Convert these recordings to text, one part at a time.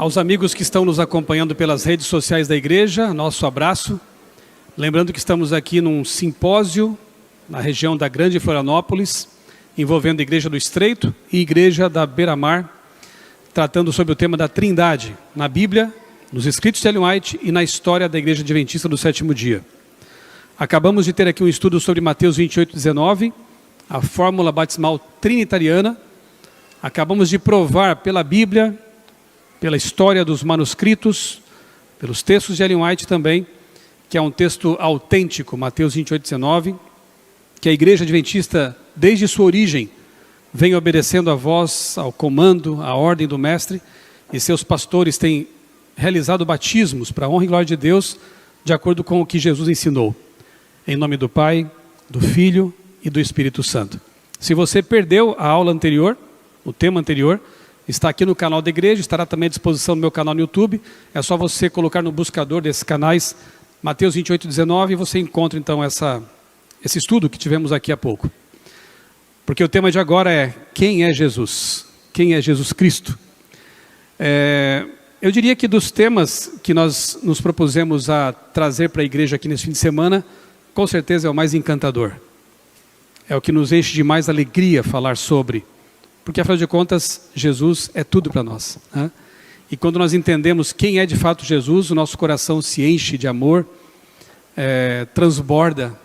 Aos amigos que estão nos acompanhando pelas redes sociais da igreja, nosso abraço. Lembrando que estamos aqui num simpósio na região da Grande Florianópolis, envolvendo a Igreja do Estreito e Igreja da Beira-Mar, tratando sobre o tema da Trindade, na Bíblia, nos escritos de Ellen White e na história da Igreja Adventista do Sétimo Dia. Acabamos de ter aqui um estudo sobre Mateus 28:19, a fórmula batismal trinitariana. Acabamos de provar pela Bíblia, pela história dos manuscritos, pelos textos de Ellen White também, que é um texto autêntico, Mateus 28:19, que a Igreja Adventista, desde sua origem, vem obedecendo a voz, ao comando, à ordem do Mestre, e seus pastores têm realizado batismos para a honra e glória de Deus, de acordo com o que Jesus ensinou. Em nome do Pai, do Filho e do Espírito Santo. Se você perdeu a aula anterior, o tema anterior, está aqui no canal da igreja, estará também à disposição no meu canal no YouTube. É só você colocar no buscador desses canais Mateus 28:19 e você encontra então esse estudo que tivemos aqui há pouco. Porque o tema de agora é: quem é Jesus? Quem é Jesus Cristo? Eu diria que dos temas que nós nos propusemos a trazer para a igreja aqui nesse fim de semana, com certeza é o mais encantador. É o que nos enche de mais alegria falar sobre. Porque, afinal de contas, Jesus é tudo para nós, né? E quando nós entendemos quem é de fato Jesus, o nosso coração se enche de amor, transborda,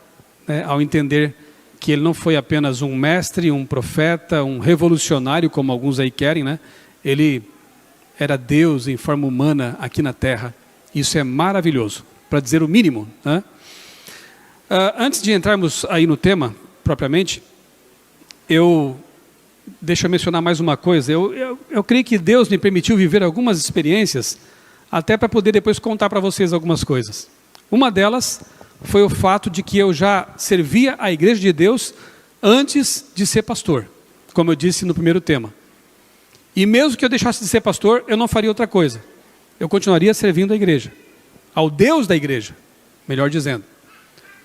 né, ao entender que ele não foi apenas um mestre, um profeta, um revolucionário, como alguns aí querem, né? Ele era Deus em forma humana aqui na terra. Isso é maravilhoso, para dizer o mínimo, né? Antes de entrarmos aí no tema, propriamente, deixa eu mencionar mais uma coisa. Eu creio que Deus me permitiu viver algumas experiências, até para poder depois contar para vocês algumas coisas. Uma delas foi o fato de que eu já servia a Igreja de Deus antes de ser pastor, como eu disse no primeiro tema. E mesmo que eu deixasse de ser pastor, eu não faria outra coisa. Eu continuaria servindo a igreja, ao Deus da igreja, melhor dizendo.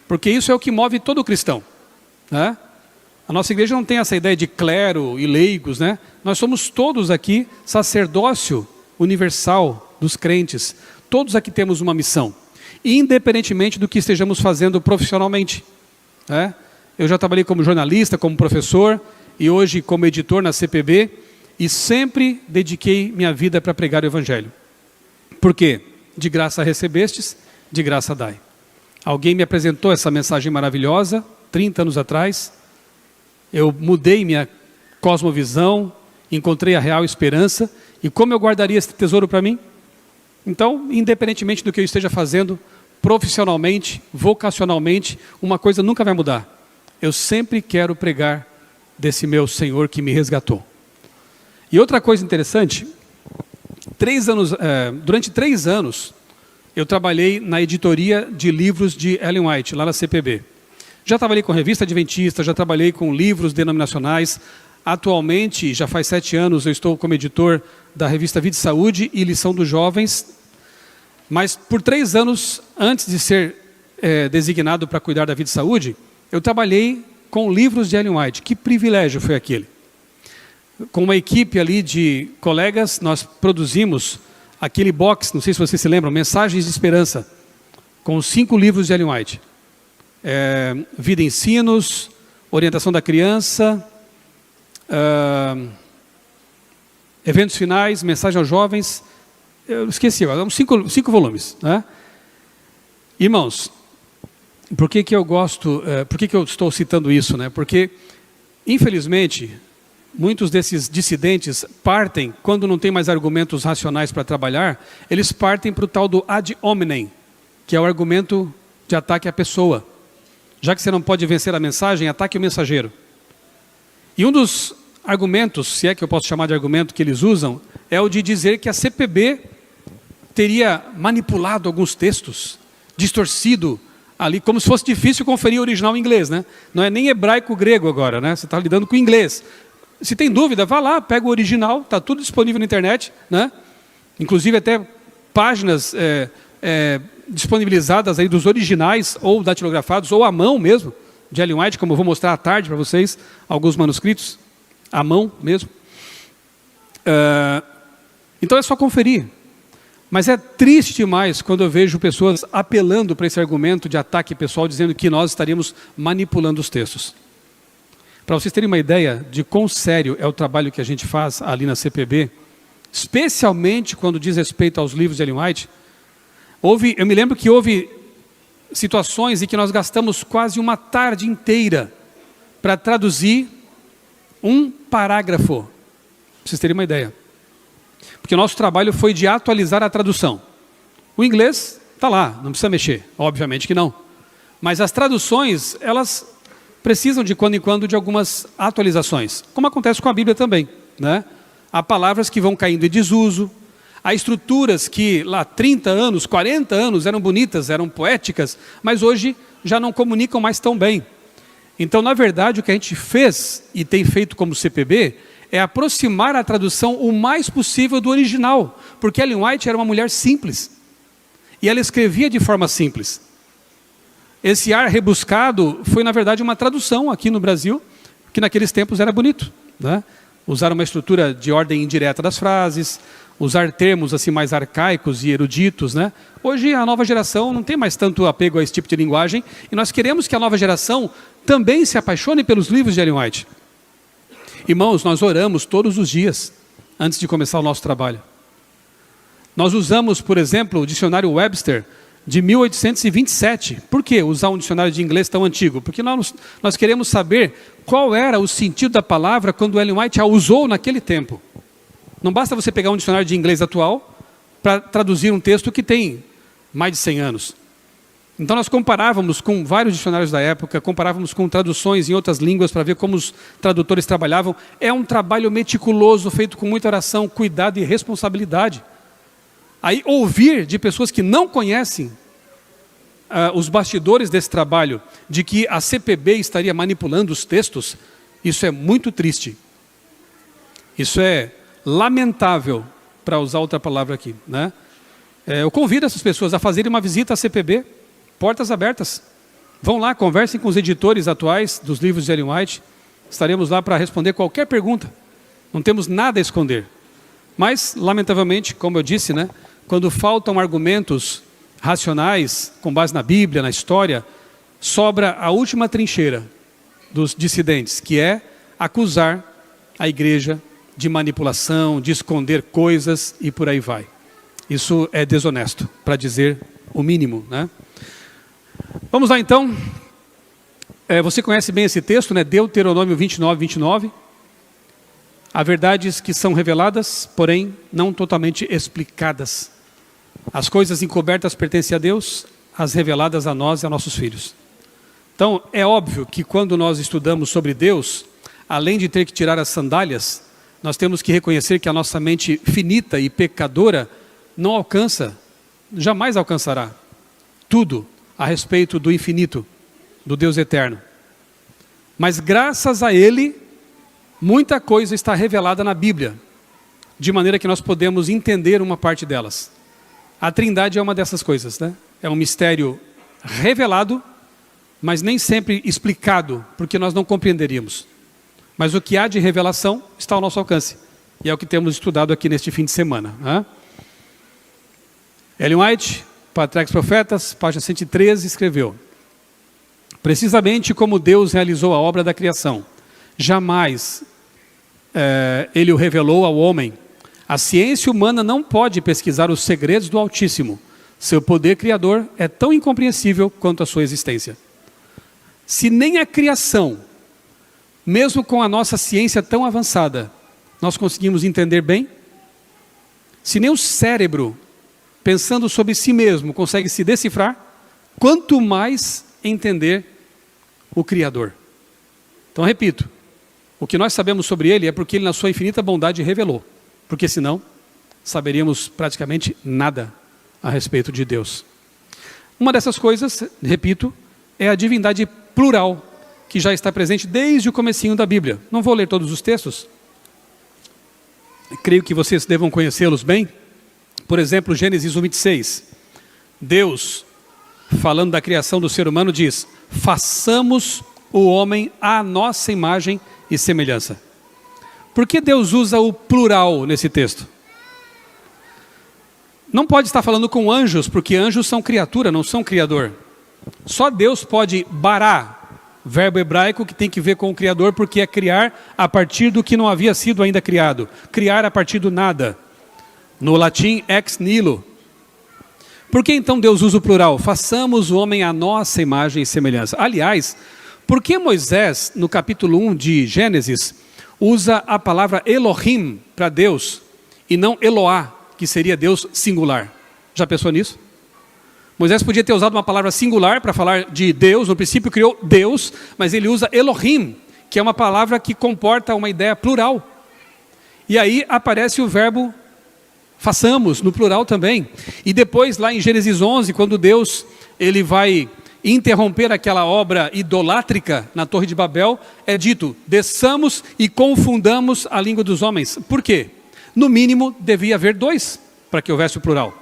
Porque isso é o que move todo cristão, né? A nossa igreja não tem essa ideia de clero e leigos, né? Nós somos todos aqui sacerdócio universal dos crentes. Todos aqui temos uma missão, independentemente do que estejamos fazendo profissionalmente, né? Eu já trabalhei como jornalista, como professor e hoje como editor na CPB e sempre dediquei minha vida para pregar o Evangelho. Por quê? De graça recebestes, de graça dai. Alguém me apresentou essa mensagem maravilhosa 30 anos atrás. Eu mudei minha cosmovisão, encontrei a real esperança. E como eu guardaria esse tesouro para mim? Então, independentemente do que eu esteja fazendo, profissionalmente, vocacionalmente, uma coisa nunca vai mudar. Eu sempre quero pregar desse meu Senhor que me resgatou. E outra coisa interessante, durante 3 anos, eu trabalhei na editoria de livros de Ellen White, lá na CPB. Já trabalhei com revista adventista, já trabalhei com livros denominacionais. Atualmente, já faz 7 anos, eu estou como editor da revista Vida e Saúde e Lição dos Jovens. Mas por 3 anos, antes de ser designado para cuidar da Vida e Saúde, eu trabalhei com livros de Ellen White. Que privilégio foi aquele. Com uma equipe ali de colegas, nós produzimos aquele box, não sei se vocês se lembram, Mensagens de Esperança, com 5 livros de Ellen White. Vida e Ensinos, Orientação da Criança, Eventos Finais, Mensagem aos Jovens, eu esqueci, eram 5 volumes, né? Irmãos, por que eu estou citando isso, né? Porque, infelizmente, muitos desses dissidentes partem, quando não tem mais argumentos racionais para trabalhar, eles partem para o tal do ad hominem, que é o argumento de ataque à pessoa. Já que você não pode vencer a mensagem, ataque o mensageiro. E um dos argumentos, se é que eu posso chamar de argumento que eles usam, é o de dizer que a CPB teria manipulado alguns textos, distorcido ali, como se fosse difícil conferir o original em inglês, né? Não é nem hebraico-grego agora, né? Você está lidando com inglês. Se tem dúvida, vá lá, pega o original, está tudo disponível na internet, né? Inclusive até páginas disponibilizadas aí dos originais, ou datilografados, ou à mão mesmo, de Ellen White, como eu vou mostrar à tarde para vocês, alguns manuscritos, à mão mesmo. Então é só conferir. Mas é triste demais quando eu vejo pessoas apelando para esse argumento de ataque pessoal, dizendo que nós estaríamos manipulando os textos. Para vocês terem uma ideia de quão sério é o trabalho que a gente faz ali na CPB, especialmente quando diz respeito aos livros de Ellen White, eu me lembro que houve situações em que nós gastamos quase uma tarde inteira para traduzir um parágrafo, para vocês terem uma ideia. Porque o nosso trabalho foi de atualizar a tradução. O inglês está lá, não precisa mexer, obviamente que não. Mas as traduções, elas precisam de quando em quando de algumas atualizações, como acontece com a Bíblia também, né? Há palavras que vão caindo em desuso, há estruturas que lá 30 anos, 40 anos eram bonitas, eram poéticas, mas hoje já não comunicam mais tão bem. Então, na verdade, o que a gente fez e tem feito como CPB é aproximar a tradução o mais possível do original, porque Ellen White era uma mulher simples, e ela escrevia de forma simples. Esse ar rebuscado foi, na verdade, uma tradução aqui no Brasil, que naqueles tempos era bonito, né? Usar uma estrutura de ordem indireta das frases, usar termos assim mais arcaicos e eruditos, né? Hoje a nova geração não tem mais tanto apego a esse tipo de linguagem, e nós queremos que a nova geração também se apaixone pelos livros de Ellen White. Irmãos, nós oramos todos os dias, antes de começar o nosso trabalho. Nós usamos, por exemplo, o dicionário Webster, de 1827. Por que usar um dicionário de inglês tão antigo? Porque nós queremos saber qual era o sentido da palavra quando Ellen White a usou naquele tempo. Não basta você pegar um dicionário de inglês atual para traduzir um texto que tem mais de 100 anos. Então nós comparávamos com vários dicionários da época, comparávamos com traduções em outras línguas para ver como os tradutores trabalhavam. É um trabalho meticuloso, feito com muita oração, cuidado e responsabilidade. Aí ouvir de pessoas que não conhecem os bastidores desse trabalho, de que a CPB estaria manipulando os textos, isso é muito triste. Isso é lamentável, para usar outra palavra aqui, né? Eu convido essas pessoas a fazerem uma visita à CPB, portas abertas. Vão lá, conversem com os editores atuais dos livros de Ellen White. Estaremos lá para responder qualquer pergunta. Não temos nada a esconder. Mas, lamentavelmente, como eu disse, né, quando faltam argumentos racionais, com base na Bíblia, na história, sobra a última trincheira dos dissidentes, que é acusar a igreja de manipulação, de esconder coisas e por aí vai. Isso é desonesto, para dizer o mínimo, né? Vamos lá então. Você conhece bem esse texto, né? Deuteronômio 29, 29. Há verdades que são reveladas, porém não totalmente explicadas. As coisas encobertas pertencem a Deus, as reveladas a nós e a nossos filhos. Então, é óbvio que quando nós estudamos sobre Deus, além de ter que tirar as sandálias, nós temos que reconhecer que a nossa mente finita e pecadora não alcança, jamais alcançará tudo a respeito do infinito, do Deus eterno. Mas graças a Ele, muita coisa está revelada na Bíblia, de maneira que nós podemos entender uma parte delas. A Trindade é uma dessas coisas, né? É um mistério revelado, mas nem sempre explicado, porque nós não compreenderíamos. Mas o que há de revelação está ao nosso alcance. E é o que temos estudado aqui neste fim de semana, né? Ellen White, Patriarcas e Profetas, página 113, escreveu: precisamente como Deus realizou a obra da criação, jamais Ele o revelou ao homem. A ciência humana não pode pesquisar os segredos do Altíssimo. Seu poder criador é tão incompreensível quanto a sua existência. Se nem a criação, mesmo com a nossa ciência tão avançada, nós conseguimos entender bem, se nem o cérebro, pensando sobre si mesmo, consegue se decifrar, quanto mais entender o Criador. Então, repito, o que nós sabemos sobre Ele é porque Ele, na sua infinita bondade, revelou. Porque senão, saberíamos praticamente nada a respeito de Deus. Uma dessas coisas, repito, é a divindade plural, que já está presente desde o comecinho da Bíblia. Não vou ler todos os textos. Creio que vocês devam conhecê-los bem. Por exemplo, Gênesis 1:26. Deus, falando da criação do ser humano, diz: façamos o homem à nossa imagem e semelhança. Por que Deus usa o plural nesse texto? Não pode estar falando com anjos, porque anjos são criatura, não são criador. Só Deus pode bará, verbo hebraico que tem que ver com o Criador, porque é criar a partir do que não havia sido ainda criado. Criar a partir do nada. No latim, ex nihilo. Por que então Deus usa o plural? Façamos o homem à nossa imagem e semelhança. Aliás, por que Moisés, no capítulo 1 de Gênesis, usa a palavra Elohim para Deus e não Eloá, que seria Deus singular? Já pensou nisso? Moisés podia ter usado uma palavra singular para falar de Deus, no princípio criou Deus, mas ele usa Elohim, que é uma palavra que comporta uma ideia plural. E aí aparece o verbo façamos, no plural também. E depois, lá em Gênesis 11, quando Deus ele vai interromper aquela obra idolátrica na Torre de Babel, é dito, desçamos e confundamos a língua dos homens. Por quê? No mínimo, devia haver 2, para que houvesse o plural.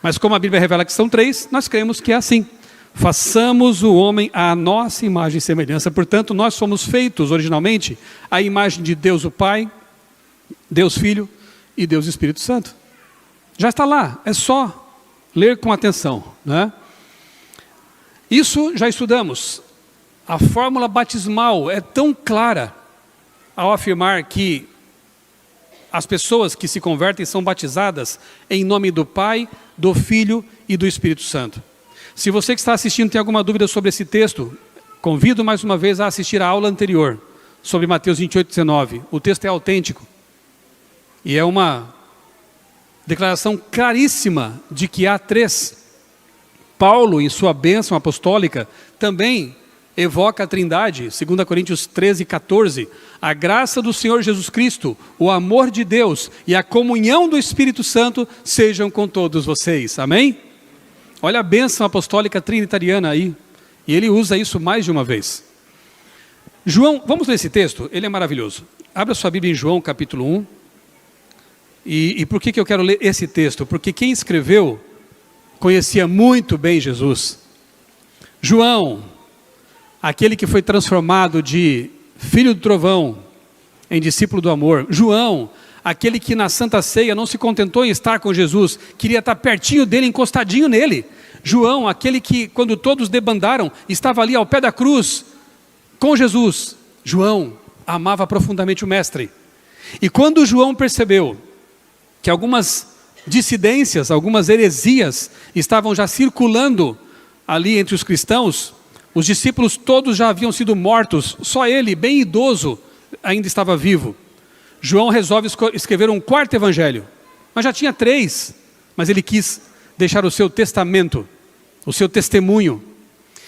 Mas como a Bíblia revela que são 3, nós cremos que é assim. Façamos o homem à nossa imagem e semelhança. Portanto, nós somos feitos originalmente à imagem de Deus o Pai, Deus Filho e Deus Espírito Santo. Já está lá, é só ler com atenção, né? Isso já estudamos. A fórmula batismal é tão clara ao afirmar que as pessoas que se convertem são batizadas em nome do Pai, do Filho e do Espírito Santo. Se você que está assistindo tem alguma dúvida sobre esse texto, convido mais uma vez a assistir a aula anterior sobre Mateus 28:19. O texto é autêntico e é uma declaração claríssima de que há 3. Paulo, em sua bênção apostólica, também evoca a Trindade, 2 Coríntios 13:14. A graça do Senhor Jesus Cristo, o amor de Deus e a comunhão do Espírito Santo sejam com todos vocês. Amém? Olha a bênção apostólica trinitariana aí. E ele usa isso mais de uma vez. João, vamos ler esse texto? Ele é maravilhoso. Abra sua Bíblia em João capítulo 1. E por que eu quero ler esse texto? Porque quem escreveu conhecia muito bem Jesus. João, aquele que foi transformado de filho do trovão em discípulo do amor. João, aquele que na Santa Ceia não se contentou em estar com Jesus, queria estar pertinho dele, encostadinho nele. João, aquele que quando todos debandaram, estava ali ao pé da cruz com Jesus. João amava profundamente o Mestre. E quando João percebeu que algumas dissidências, algumas heresias estavam já circulando ali entre os cristãos, os discípulos todos já haviam sido mortos, só ele, bem idoso, ainda estava vivo. João resolve escrever um 4º evangelho, mas já tinha 3, mas ele quis deixar o seu testamento, o seu testemunho.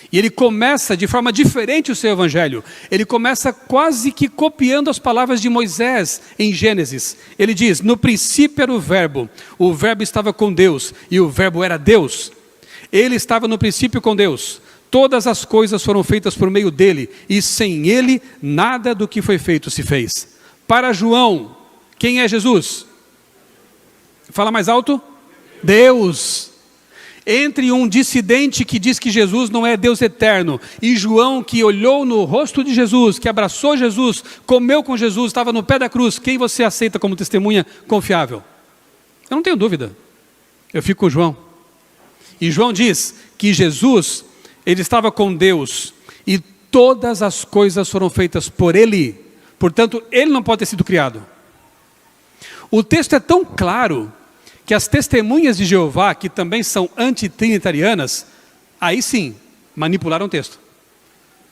E ele começa de forma diferente o seu evangelho. Ele começa quase que copiando as palavras de Moisés em Gênesis. Ele diz, no princípio era o verbo estava com Deus e o verbo era Deus. Ele estava no princípio com Deus. Todas as coisas foram feitas por meio dele e sem ele nada do que foi feito se fez. Para João, quem é Jesus? Fala mais alto. Deus. Entre um dissidente que diz que Jesus não é Deus eterno e João que olhou no rosto de Jesus, que abraçou Jesus, comeu com Jesus, estava no pé da cruz, quem você aceita como testemunha confiável? Eu não tenho dúvida. Eu fico com João. E João diz que Jesus, ele estava com Deus e todas as coisas foram feitas por ele. Portanto, ele não pode ter sido criado. O texto é tão claro que as testemunhas de Jeová, que também são antitrinitarianas, aí sim, manipularam o texto.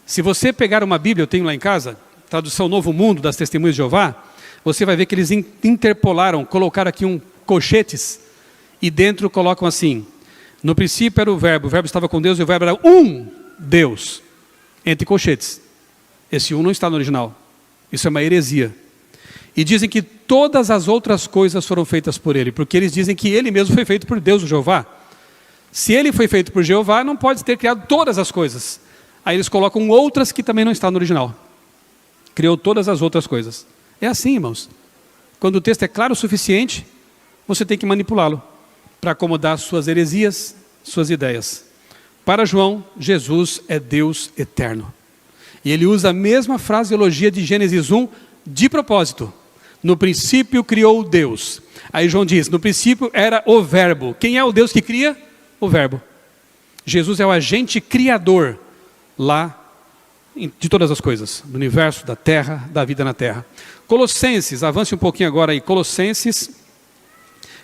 Se você pegar uma Bíblia, eu tenho lá em casa, tradução Novo Mundo das Testemunhas de Jeová, você vai ver que eles interpolaram, colocaram aqui colchetes, e dentro colocam assim, no princípio era o verbo estava com Deus e o verbo era um Deus, entre colchetes. Esse um não está no original, isso é uma heresia. E dizem que todas as outras coisas foram feitas por ele, porque eles dizem que ele mesmo foi feito por Deus, o Jeová. Se ele foi feito por Jeová, não pode ter criado todas as coisas. Aí eles colocam outras que também não está no original. Criou todas as outras coisas. É assim, irmãos. Quando o texto é claro o suficiente, você tem que manipulá-lo para acomodar suas heresias, suas ideias. Para João, Jesus é Deus eterno. E ele usa a mesma fraseologia de Gênesis 1 de propósito, No princípio criou Deus. Aí João diz, no princípio era o verbo. Quem é o Deus que cria? O verbo. Jesus é o agente criador lá de todas as coisas, do universo, da terra, da vida na terra. Colossenses, avance um pouquinho agora aí, Colossenses,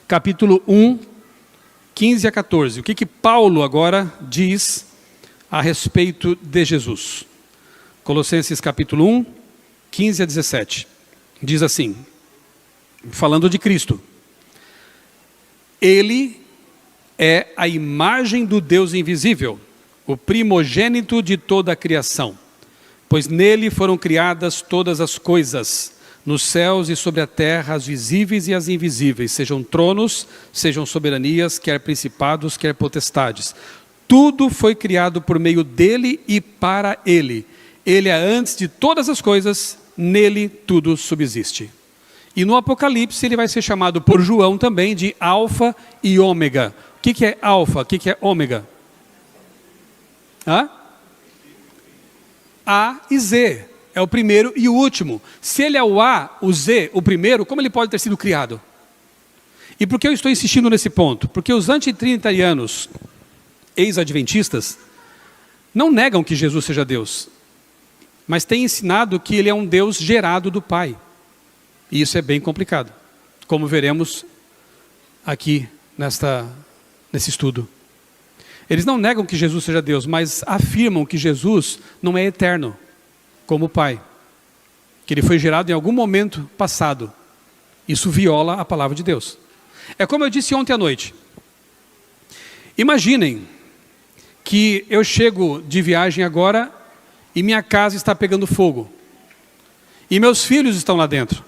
capítulo 1, 15 a 14. O que Paulo agora diz a respeito de Jesus? Colossenses capítulo 1, 15 a 17. Diz assim, falando de Cristo. Ele é a imagem do Deus invisível, o primogênito de toda a criação. Pois nele foram criadas todas as coisas, nos céus e sobre a terra, as visíveis e as invisíveis, sejam tronos, sejam soberanias, quer principados, quer potestades. Tudo foi criado por meio dele e para ele. Ele é antes de todas as coisas, nele tudo subsiste. E no Apocalipse ele vai ser chamado por João também de Alfa e Ômega. O que é Alfa? O que é Ômega? A e Z. É o primeiro e o último. Se ele é o A, o Z, o primeiro, como ele pode ter sido criado? E por que eu estou insistindo nesse ponto? Porque os antitrinitarianos, ex-adventistas, não negam que Jesus seja Deus, mas têm ensinado que ele é um Deus gerado do Pai. E isso é bem complicado, como veremos aqui nesse estudo. Eles não negam que Jesus seja Deus, mas afirmam que Jesus não é eterno, como o Pai. Que ele foi gerado em algum momento passado. Isso viola a palavra de Deus. É como eu disse ontem à noite. Imaginem que eu chego de viagem agora e minha casa está pegando fogo. E meus filhos estão lá dentro.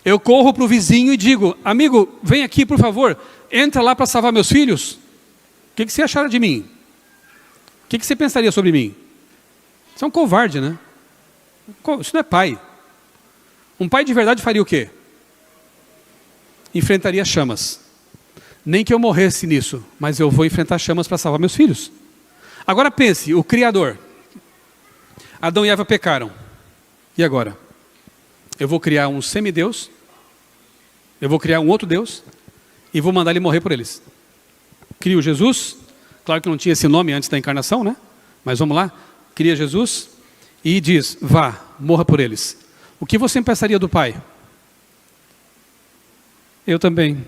Eu corro para o vizinho e digo, amigo, vem aqui por favor, entra lá para salvar meus filhos. O que você acharia de mim? O que você pensaria sobre mim? Você é um covarde, né? Isso não é pai. Um pai de verdade faria o quê? Enfrentaria chamas. Nem que eu morresse nisso, mas eu vou enfrentar chamas para salvar meus filhos. Agora pense, o Criador. Adão e Eva pecaram. E agora? Eu vou criar um semideus, eu vou criar um outro Deus, e vou mandar ele morrer por eles. Crio Jesus, claro que não tinha esse nome antes da encarnação, né? Mas vamos lá, cria Jesus e diz, vá, morra por eles. O que você pensaria do Pai? Eu também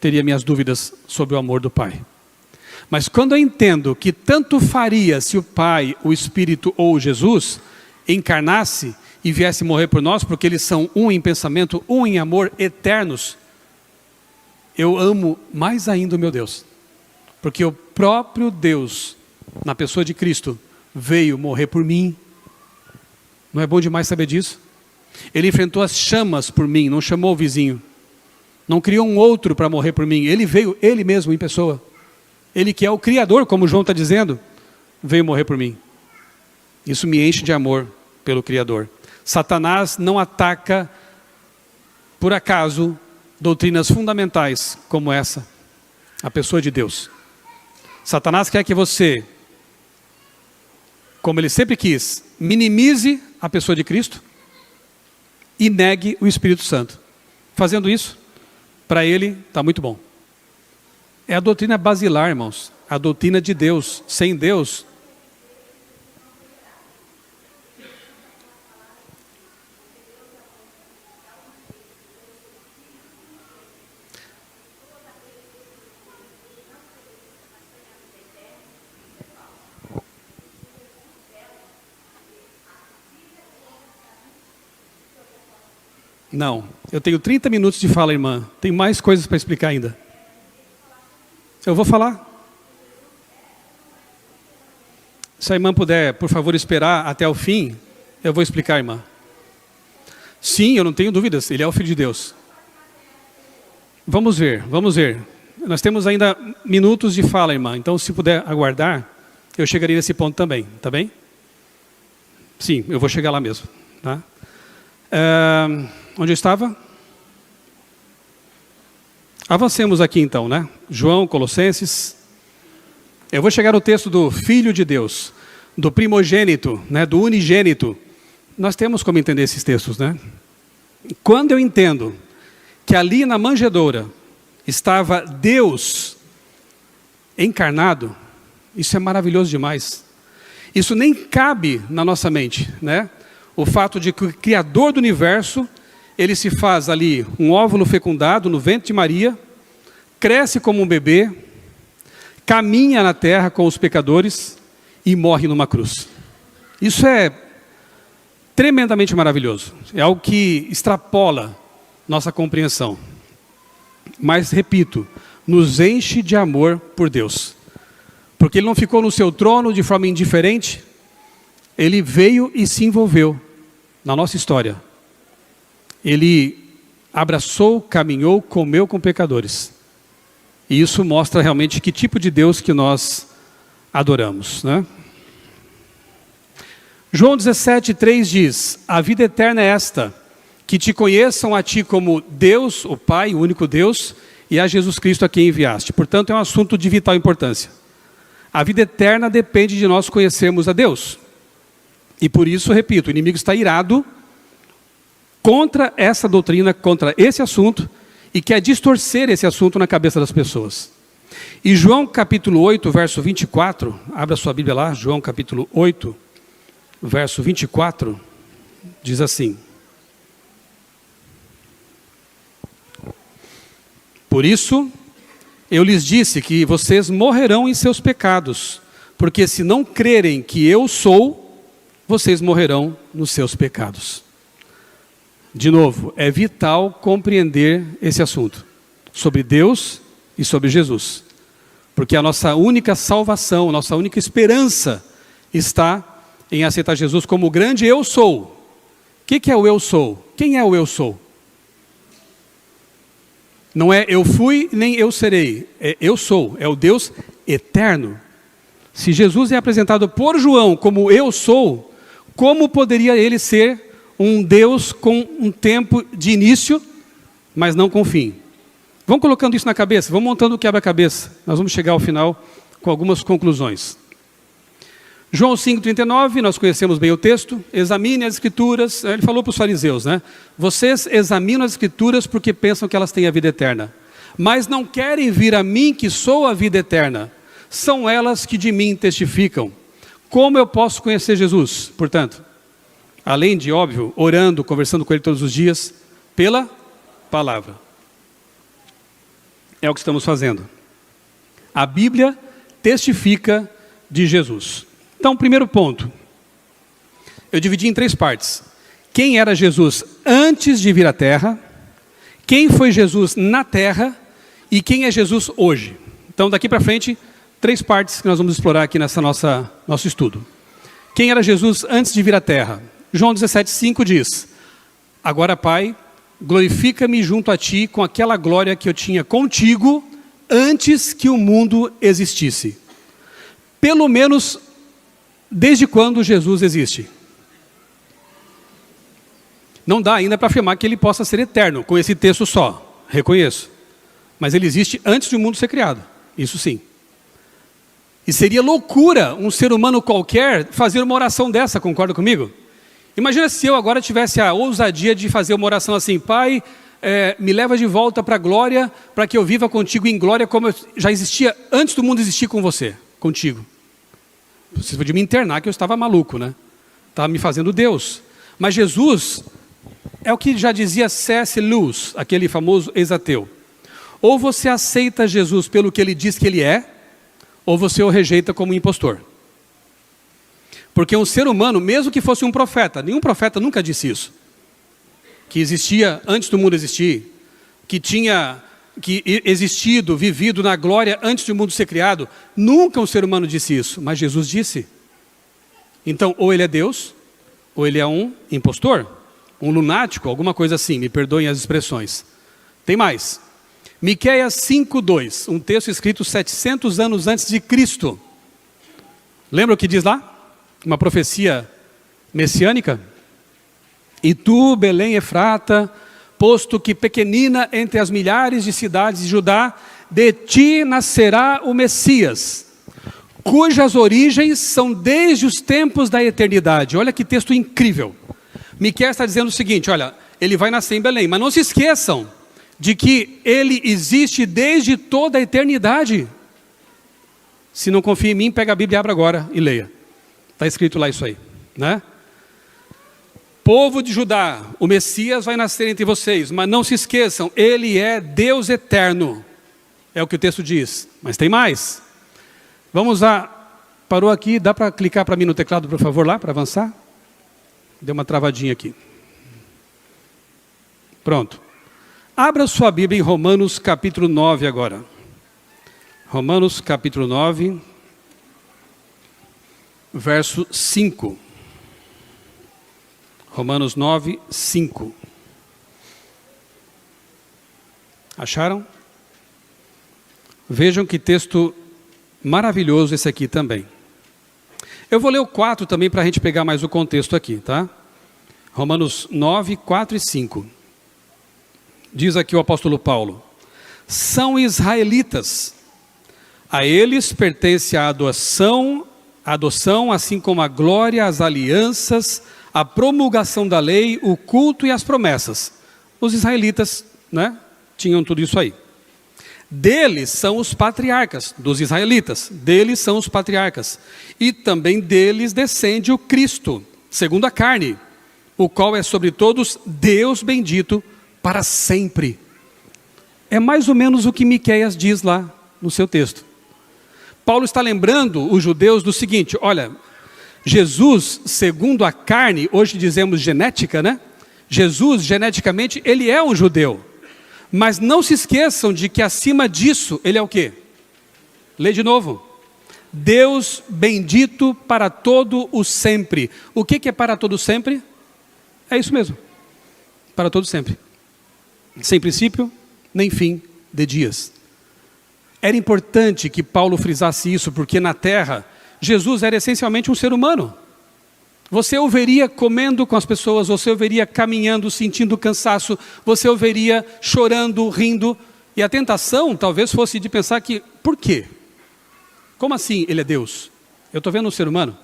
teria minhas dúvidas sobre o amor do Pai. Mas quando eu entendo que tanto faria se o Pai, o Espírito ou Jesus encarnasse e viesse morrer por nós, porque eles são um em pensamento, um em amor, eternos, eu amo mais ainda o meu Deus. Porque o próprio Deus, na pessoa de Cristo, veio morrer por mim. Não é bom demais saber disso? Ele enfrentou as chamas por mim, não chamou o vizinho. Não criou um outro para morrer por mim. Ele veio, ele mesmo em pessoa. Ele que é o Criador, como João está dizendo, veio morrer por mim. Isso me enche de amor pelo Criador. Satanás não ataca, por acaso, doutrinas fundamentais como essa, a pessoa de Deus. Satanás quer que você, como ele sempre quis, minimize a pessoa de Cristo e negue o Espírito Santo. Fazendo isso, para ele está muito bom. É a doutrina basilar, irmãos, a doutrina de Deus. Sem Deus, não, eu tenho 30 minutos de fala, irmã. Tem mais coisas para explicar ainda. Eu vou falar. Se a irmã puder, por favor, esperar até o fim, eu vou explicar, irmã. Sim, eu não tenho dúvidas, ele é o Filho de Deus. Vamos ver, vamos ver. Nós temos ainda minutos de fala, irmã. Então, se puder aguardar, eu chegaria nesse ponto também, tá bem? Sim, eu vou chegar lá mesmo, tá? Onde eu estava? Avancemos aqui então, né? João, Colossenses. Eu vou chegar no texto do Filho de Deus, do primogênito, né? Do unigênito. Nós temos como entender esses textos, né? Quando eu entendo que ali na manjedoura estava Deus encarnado, isso é maravilhoso demais. Isso nem cabe na nossa mente, né? O fato de que o Criador do universo, ele se faz ali um óvulo fecundado no ventre de Maria, cresce como um bebê, caminha na terra com os pecadores e morre numa cruz. Isso é tremendamente maravilhoso. É algo que extrapola nossa compreensão. Mas, repito, nos enche de amor por Deus. Porque Ele não ficou no seu trono de forma indiferente. Ele veio e se envolveu na nossa história. Ele abraçou, caminhou, comeu com pecadores. E isso mostra realmente que tipo de Deus que nós adoramos, né? João 17:3 diz: a vida eterna é esta, que te conheçam a ti como Deus, o Pai, o único Deus, e a Jesus Cristo a quem enviaste. Portanto, é um assunto de vital importância. A vida eterna depende de nós conhecermos a Deus. E por isso, repito, o inimigo está irado contra essa doutrina, contra esse assunto, e quer distorcer esse assunto na cabeça das pessoas. E João capítulo 8, verso 24, abra sua Bíblia lá, João capítulo 8, verso 24, diz assim: por isso, eu lhes disse que vocês morrerão em seus pecados, porque se não crerem que eu sou, vocês morrerão nos seus pecados. De novo, é vital compreender esse assunto, sobre Deus e sobre Jesus. Porque a nossa única salvação, a nossa única esperança está em aceitar Jesus como o grande eu sou. O que é o eu sou? Quem é o eu sou? Não é eu fui nem eu serei, é eu sou, é o Deus eterno. Se Jesus é apresentado por João como eu sou, como poderia ele ser um Deus com um tempo de início, mas não com fim? Vamos colocando isso na cabeça, vamos montando o quebra-cabeça. Nós vamos chegar ao final com algumas conclusões. João 5,39, nós conhecemos bem o texto. Examine as escrituras. Ele falou para os fariseus, né? Vocês examinam as escrituras porque pensam que elas têm a vida eterna, mas não querem vir a mim que sou a vida eterna. São elas que de mim testificam. Como eu posso conhecer Jesus? Portanto, além de, óbvio, orando, conversando com Ele todos os dias, pela palavra. É o que estamos fazendo. A Bíblia testifica de Jesus. Então, primeiro ponto. Eu dividi em 3 partes. Quem era Jesus antes de vir à Terra? Quem foi Jesus na Terra? E quem é Jesus hoje? Então, daqui para frente, 3 partes que nós vamos explorar aqui nessa nosso estudo. Quem era Jesus antes de vir à Terra? João 17,5 diz: agora, Pai, glorifica-me junto a ti com aquela glória que eu tinha contigo antes que o mundo existisse. Pelo menos desde quando Jesus existe? Não dá ainda para afirmar que ele possa ser eterno com esse texto só, reconheço. Mas ele existe antes de o mundo ser criado, isso sim. E seria loucura um ser humano qualquer fazer uma oração dessa, concorda comigo? Imagina se eu agora tivesse a ousadia de fazer uma oração assim: Pai, me leva de volta para a glória, para que eu viva contigo em glória como eu já existia antes do mundo existir com você, contigo. Vocês podiam me internar que eu estava maluco, né? Estava me fazendo Deus. Mas Jesus é o que já dizia C.S. Lewis, aquele famoso ex-ateu. Ou você aceita Jesus pelo que ele diz que ele é, ou você o rejeita como impostor. Porque um ser humano, mesmo que fosse um profeta, nenhum profeta nunca disse isso, que existia antes do mundo existir, que tinha existido, vivido na glória antes do mundo ser criado, nunca um ser humano disse isso, mas Jesus disse. Então, ou ele é Deus, ou ele é um impostor, um lunático, alguma coisa assim, me perdoem as expressões. Tem mais. Miqueias 5:2, um texto escrito 700 anos antes de Cristo. Lembra o que diz lá? Uma profecia messiânica. E tu, Belém Efrata, posto que pequenina entre as milhares de cidades de Judá, de ti nascerá o Messias, cujas origens são desde os tempos da eternidade. Olha que texto incrível. Miqueias está dizendo o seguinte: olha, ele vai nascer em Belém. Mas não se esqueçam de que ele existe desde toda a eternidade. Se não confia em mim, pega a Bíblia e abre agora e leia. Está escrito lá isso aí, né? Povo de Judá, o Messias vai nascer entre vocês, mas não se esqueçam, ele é Deus eterno. É o que o texto diz, mas tem mais. Vamos lá, parou aqui, dá para clicar para mim no teclado, por favor, lá, para avançar? Deu uma travadinha aqui. Pronto. Abra sua Bíblia em Romanos capítulo 9 agora. Romanos capítulo 9, verso 5. Romanos 9, 5. Acharam? Vejam que texto maravilhoso esse aqui também. Eu vou ler o 4 também para a gente pegar mais o contexto aqui, tá? Romanos 9, 4 e 5. Diz aqui o apóstolo Paulo: são israelitas, a eles pertence a adoção, assim como a glória, as alianças, a promulgação da lei, o culto e as promessas. Os israelitas, né, tinham tudo isso aí. Deles são os patriarcas, dos israelitas, deles são os patriarcas. E também deles descende o Cristo, segundo a carne, o qual é sobre todos Deus bendito para sempre. É mais ou menos o que Miqueias diz lá no seu texto. Paulo está lembrando os judeus do seguinte: olha, Jesus, segundo a carne, hoje dizemos genética, né? Jesus, geneticamente, ele é um judeu. Mas não se esqueçam de que acima disso, ele é o quê? Lê de novo. Deus bendito para todo o sempre. O que é para todo sempre? É isso mesmo. Para todo sempre. Sem princípio, nem fim de dias. Era importante que Paulo frisasse isso, porque na terra, Jesus era essencialmente um ser humano. Você o veria comendo com as pessoas, você o veria caminhando, sentindo cansaço, você o veria chorando, rindo. E a tentação talvez fosse de pensar que, por quê? Como assim ele é Deus? Eu estou vendo um ser humano.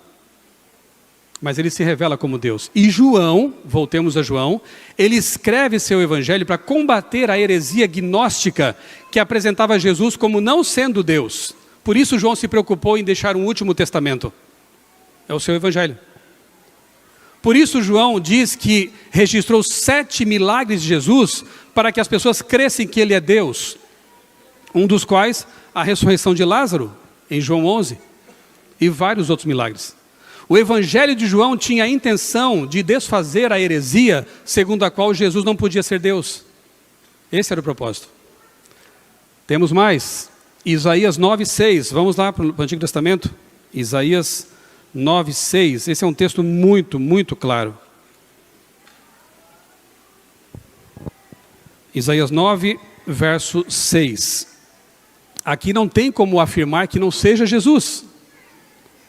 Mas ele se revela como Deus. E João, voltemos a João, ele escreve seu evangelho para combater a heresia gnóstica que apresentava Jesus como não sendo Deus. Por isso João se preocupou em deixar um último testamento. É o seu evangelho. Por isso João diz que registrou 7 milagres de Jesus para que as pessoas crescem que ele é Deus. Um dos quais a ressurreição de Lázaro, em João 11, e vários outros milagres. O evangelho de João tinha a intenção de desfazer a heresia segundo a qual Jesus não podia ser Deus. Esse era o propósito. Temos mais. Isaías 9:6. Vamos lá para o Antigo Testamento. Isaías 9:6. Esse é um texto muito, muito claro. Isaías 9, verso 6. Aqui não tem como afirmar que não seja Jesus.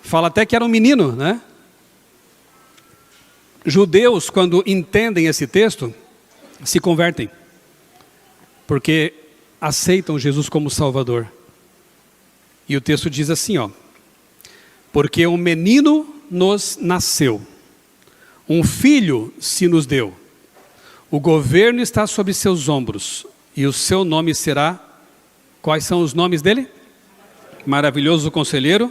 Fala até que era um menino, né? Judeus, quando entendem esse texto, se convertem. Porque aceitam Jesus como Salvador. E o texto diz assim, ó: porque um menino nos nasceu, um filho se nos deu, o governo está sobre seus ombros, e o seu nome será... Quais são os nomes dele? Maravilhoso Conselheiro,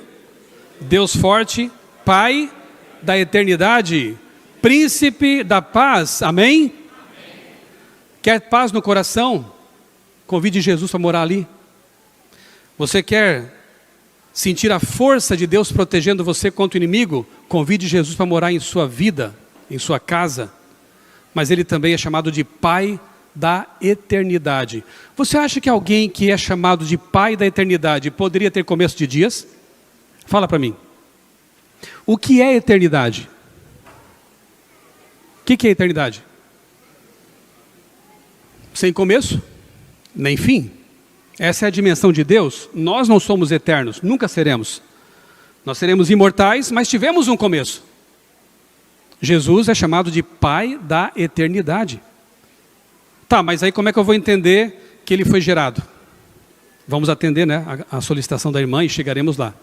Deus Forte, Pai da Eternidade, Príncipe da Paz. Amém? Amém. Quer paz no coração? Convide Jesus para morar ali. Você quer sentir a força de Deus protegendo você contra o inimigo? Convide Jesus para morar em sua vida, em sua casa. Mas ele também é chamado de Pai da Eternidade. Você acha que alguém que é chamado de Pai da Eternidade poderia ter começo de dias? Fala para mim. O que é eternidade? O que é eternidade? Sem começo, nem fim. Essa é a dimensão de Deus. Nós não somos eternos, nunca seremos. Nós seremos imortais, mas tivemos um começo. Jesus é chamado de Pai da Eternidade. Tá, mas aí como é que eu vou entender que ele foi gerado? Vamos atender, né, a solicitação da irmã e chegaremos lá.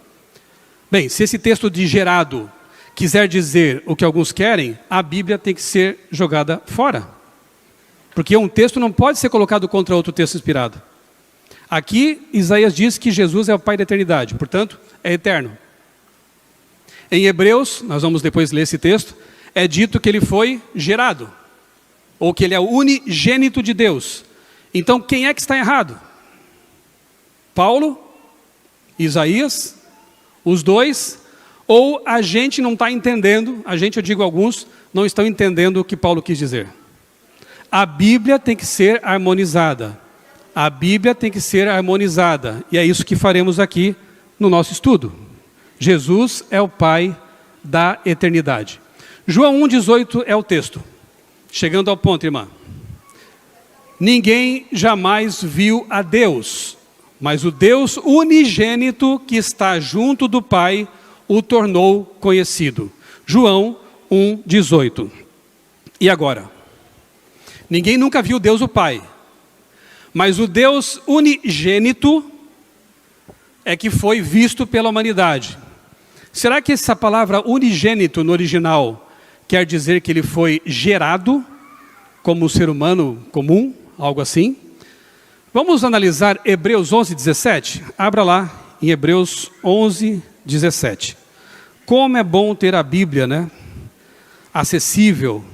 Bem, se esse texto de gerado quiser dizer o que alguns querem, a Bíblia tem que ser jogada fora. Porque um texto não pode ser colocado contra outro texto inspirado. Aqui, Isaías diz que Jesus é o Pai da eternidade, portanto, é eterno. Em Hebreus, nós vamos depois ler esse texto, é dito que ele foi gerado, ou que ele é o unigênito de Deus. Então, quem é que está errado? Paulo? Isaías? Os dois? Ou a gente não está entendendo, a gente, eu digo alguns, não estão entendendo o que Paulo quis dizer. A Bíblia tem que ser harmonizada. A Bíblia tem que ser harmonizada. E é isso que faremos aqui no nosso estudo. Jesus é o Pai da eternidade. João 1,18 é o texto. Chegando ao ponto, irmã. Ninguém jamais viu a Deus, mas o Deus unigênito que está junto do Pai o tornou conhecido. João 1,18. E agora? Ninguém nunca viu Deus o Pai, mas o Deus unigênito é que foi visto pela humanidade. Será que essa palavra unigênito no original quer dizer que ele foi gerado como um ser humano comum, algo assim? Vamos analisar Hebreus 11:17? Abra lá em Hebreus 11:17. Como é bom ter a Bíblia, né? Acessível.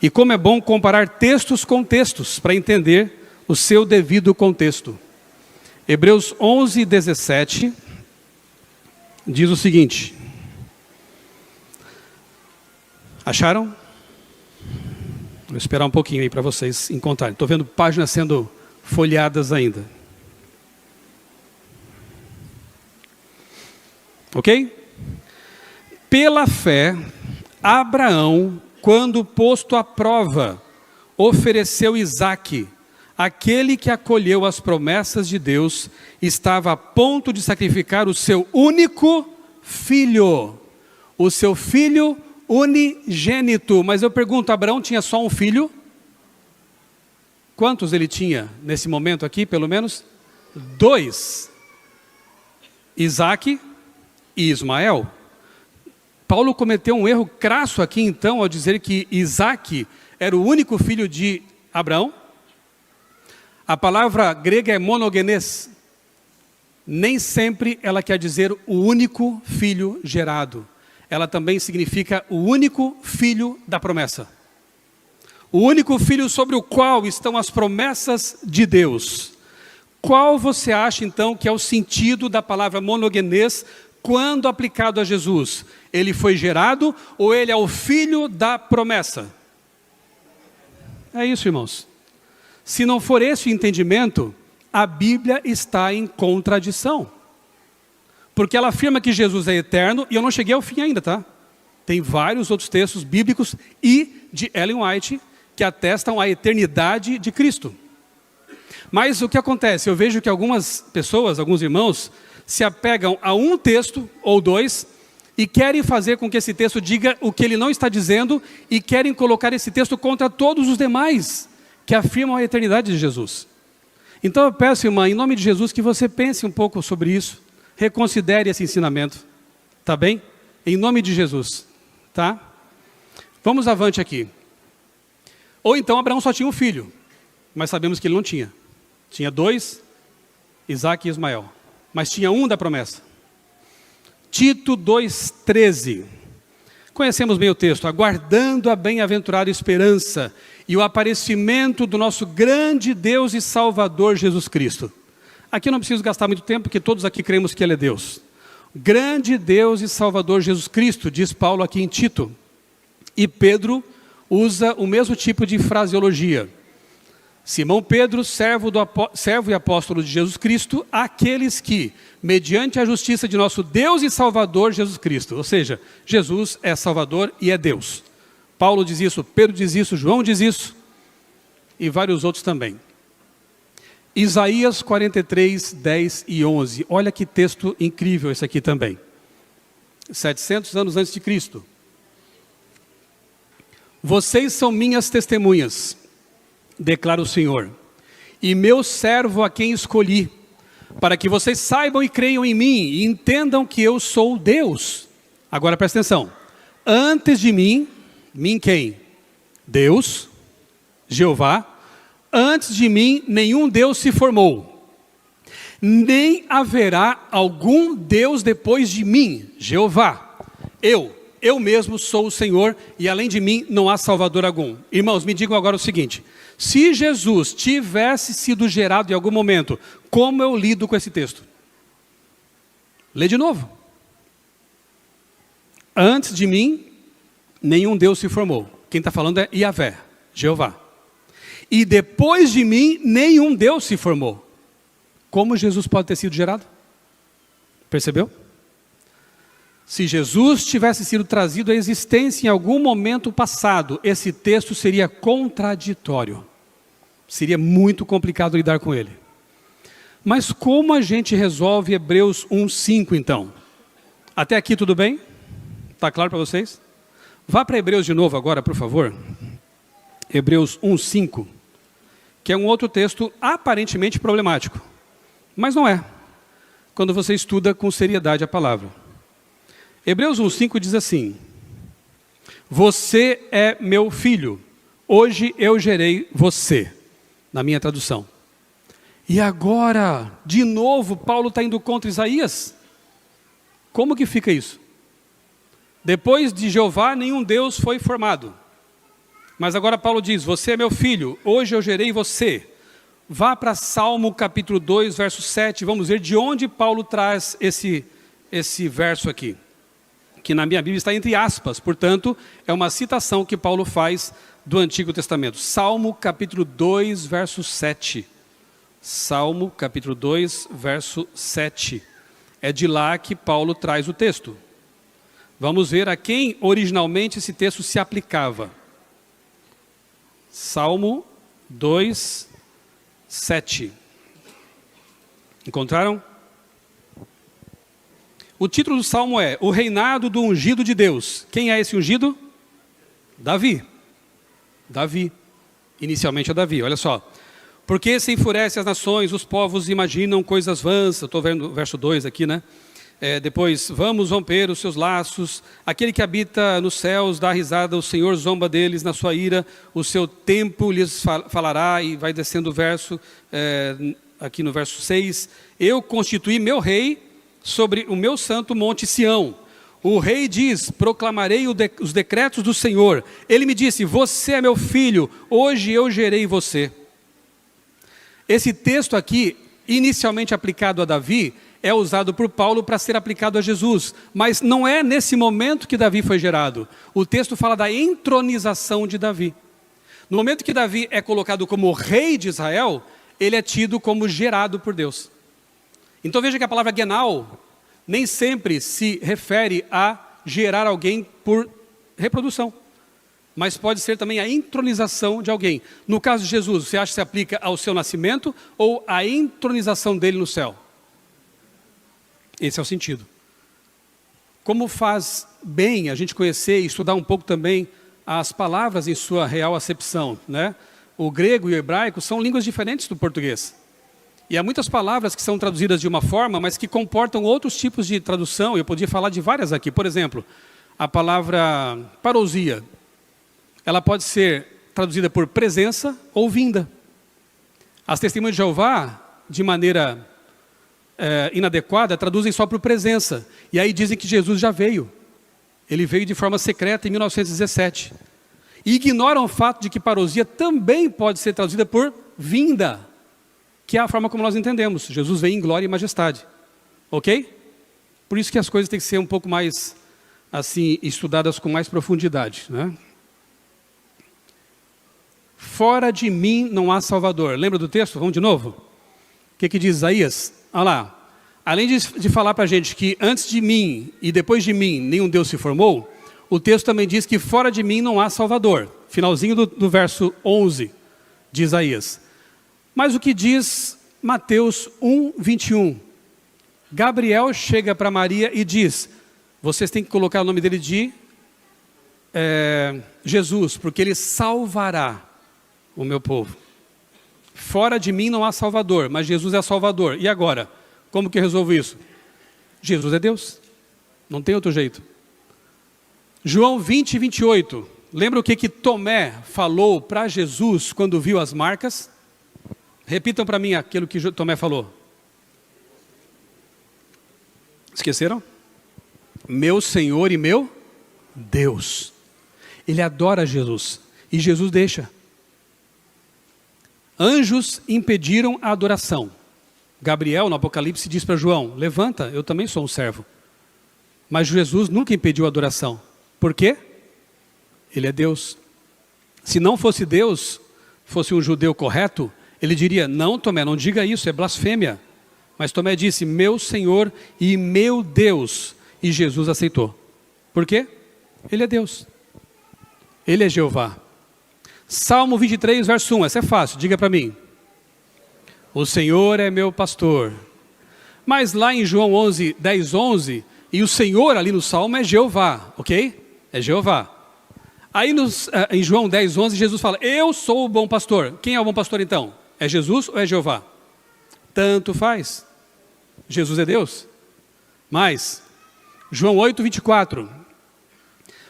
E como é bom comparar textos com textos para entender o seu devido contexto. Hebreus 11:17 diz o seguinte. Acharam? Vou esperar um pouquinho aí para vocês encontrarem. Estou vendo páginas sendo folheadas ainda. Ok? Pela fé, Abraão, quando posto à prova, ofereceu Isaque. Aquele que acolheu as promessas de Deus estava a ponto de sacrificar o seu único filho. O seu filho unigênito. Mas eu pergunto, Abraão tinha só um filho? Quantos ele tinha nesse momento aqui, pelo menos? 2. Isaque e Ismael. Paulo cometeu um erro crasso aqui então, ao dizer que Isaque era o único filho de Abraão. A palavra grega é monogenes. Nem sempre ela quer dizer o único filho gerado. Ela também significa o único filho da promessa. O único filho sobre o qual estão as promessas de Deus. Qual você acha então que é o sentido da palavra monogenes quando aplicado a Jesus? Ele foi gerado ou ele é o filho da promessa? É isso, irmãos. Se não for esse o entendimento, a Bíblia está em contradição. Porque ela afirma que Jesus é eterno, e eu não cheguei ao fim ainda, tá? Tem vários outros textos bíblicos e de Ellen White que atestam a eternidade de Cristo. Mas o que acontece? Eu vejo que algumas pessoas, alguns irmãos, se apegam a um texto ou dois e querem fazer com que esse texto diga o que ele não está dizendo e querem colocar esse texto contra todos os demais que afirmam a eternidade de Jesus. Então eu peço, irmã, em nome de Jesus, que você pense um pouco sobre isso, reconsidere esse ensinamento, tá bem? Em nome de Jesus, tá? Vamos avante aqui. Ou então Abraão só tinha um filho, mas sabemos que ele não tinha. Tinha 2, Isaque e Ismael, mas tinha um da promessa. Tito 2,13. Conhecemos bem o texto. Aguardando a bem-aventurada esperança e o aparecimento do nosso grande Deus e Salvador Jesus Cristo. Aqui eu não preciso gastar muito tempo, porque todos aqui cremos que Ele é Deus. Grande Deus e Salvador Jesus Cristo, diz Paulo aqui em Tito. E Pedro usa o mesmo tipo de fraseologia. Simão Pedro, servo e apóstolo de Jesus Cristo, aqueles que, mediante a justiça de nosso Deus e Salvador Jesus Cristo, ou seja, Jesus é Salvador e é Deus. Paulo diz isso, Pedro diz isso, João diz isso, e vários outros também. Isaías 43, 10 e 11, olha que texto incrível esse aqui também. 700 anos antes de Cristo. Vocês são minhas testemunhas, declara o Senhor, e meu servo a quem escolhi, para que vocês saibam e creiam em mim, e entendam que eu sou Deus. Agora presta atenção, antes de mim quem? Deus, Jeová, antes de mim nenhum Deus se formou, nem haverá algum Deus depois de mim, Jeová. Eu mesmo sou o Senhor, e além de mim não há Salvador algum. Irmãos, me digam agora o seguinte: se Jesus tivesse sido gerado em algum momento, como eu lido com esse texto? Lê de novo. Antes de mim, nenhum Deus se formou. Quem está falando é Yahvé, Jeová. E depois de mim, nenhum Deus se formou. Como Jesus pode ter sido gerado? Percebeu? Se Jesus tivesse sido trazido à existência em algum momento passado, esse texto seria contraditório. Seria muito complicado lidar com ele. Mas como a gente resolve Hebreus 1:5 então? Até aqui tudo bem? Está claro para vocês? Vá para Hebreus de novo agora, por favor. Hebreus 1:5, que é um outro texto aparentemente problemático. Mas não é, quando você estuda com seriedade a palavra. Hebreus 1:5 diz assim: você é meu filho, hoje eu gerei você, na minha tradução. E agora, de novo, Paulo está indo contra Isaías? Como que fica isso? Depois de Jeová, nenhum Deus foi formado. Mas agora Paulo diz, você é meu filho, hoje eu gerei você. Vá para Salmo capítulo 2, verso 7, vamos ver de onde Paulo traz esse verso aqui. Que na minha Bíblia está entre aspas, portanto, é uma citação que Paulo faz do Antigo Testamento. Salmo capítulo 2, verso 7. Salmo capítulo 2, verso 7. É de lá que Paulo traz o texto. Vamos ver a quem originalmente esse texto se aplicava. Salmo 2, 7. Encontraram? O título do Salmo é O Reinado do Ungido de Deus. Quem é esse ungido? Davi. Davi. Inicialmente é Davi, olha só. Porque se enfurece as nações, os povos imaginam coisas vãs. Eu estou vendo o verso 2 aqui, né? Depois, vamos romper os seus laços. Aquele que habita nos céus dá risada, o Senhor zomba deles na sua ira. O seu tempo lhes falará, e vai descendo o verso, aqui no verso 6. Eu constituí meu rei sobre o meu santo monte Sião. O rei diz, proclamarei os decretos do Senhor. Ele me disse, você é meu filho, hoje eu gerei você. Esse texto aqui, inicialmente aplicado a Davi, é usado por Paulo para ser aplicado a Jesus. Mas não é nesse momento que Davi foi gerado. O texto fala da entronização de Davi. No momento que Davi é colocado como rei de Israel, ele é tido como gerado por Deus. Então veja que a palavra genal nem sempre se refere a gerar alguém por reprodução. Mas pode ser também a entronização de alguém. No caso de Jesus, você acha que se aplica ao seu nascimento ou à entronização dele no céu? Esse é o sentido. Como faz bem a gente conhecer e estudar um pouco também as palavras em sua real acepção, né? O grego e o hebraico são línguas diferentes do português. E há muitas palavras que são traduzidas de uma forma, mas que comportam outros tipos de tradução. Eu podia falar de várias aqui. Por exemplo, a palavra parousia. Ela pode ser traduzida por presença ou vinda. As testemunhas de Jeová, de maneira inadequada, traduzem só por presença. E aí dizem que Jesus já veio. Ele veio de forma secreta em 1917. E ignoram o fato de que parousia também pode ser traduzida por vinda, que é a forma como nós entendemos. Jesus veio em glória e majestade. Ok? Por isso que as coisas têm que ser um pouco mais, assim, estudadas com mais profundidade, né? Fora de mim não há Salvador. Lembra do texto? Vamos de novo? O que diz Isaías? Olha lá. Além de falar para a gente que antes de mim e depois de mim nenhum Deus se formou, o texto também diz que fora de mim não há Salvador. Finalzinho do verso 11 de Isaías. Mas o que diz Mateus 1:21? Gabriel chega para Maria e diz, vocês têm que colocar o nome dele de Jesus, porque ele salvará o meu povo. Fora de mim não há Salvador, mas Jesus é Salvador. E agora? Como que eu resolvo isso? Jesus é Deus. Não tem outro jeito. João 20:28. Lembra o que Tomé falou para Jesus quando viu as marcas? Repitam para mim aquilo que Tomé falou. Esqueceram? Meu Senhor e meu Deus. Ele adora Jesus e Jesus deixa. Anjos impediram a adoração. Gabriel, no Apocalipse, diz para João: levanta, eu também sou um servo. Mas Jesus nunca impediu a adoração. Por quê? Ele é Deus. Se não fosse Deus, fosse um judeu correto, ele diria: não, Tomé, não diga isso, é blasfêmia. Mas Tomé disse: meu Senhor e meu Deus. E Jesus aceitou. Por quê? Ele é Deus. Ele é Jeová. Salmo 23, verso 1, essa é fácil, diga para mim. O Senhor é meu pastor. Mas lá em João 11, 10, 11, e o Senhor ali no Salmo é Jeová, ok? É Jeová. Aí em João 10, 11, Jesus fala: eu sou o bom pastor. Quem é o bom pastor então? É Jesus ou é Jeová? Tanto faz. Jesus é Deus. Mas, João 8, 24.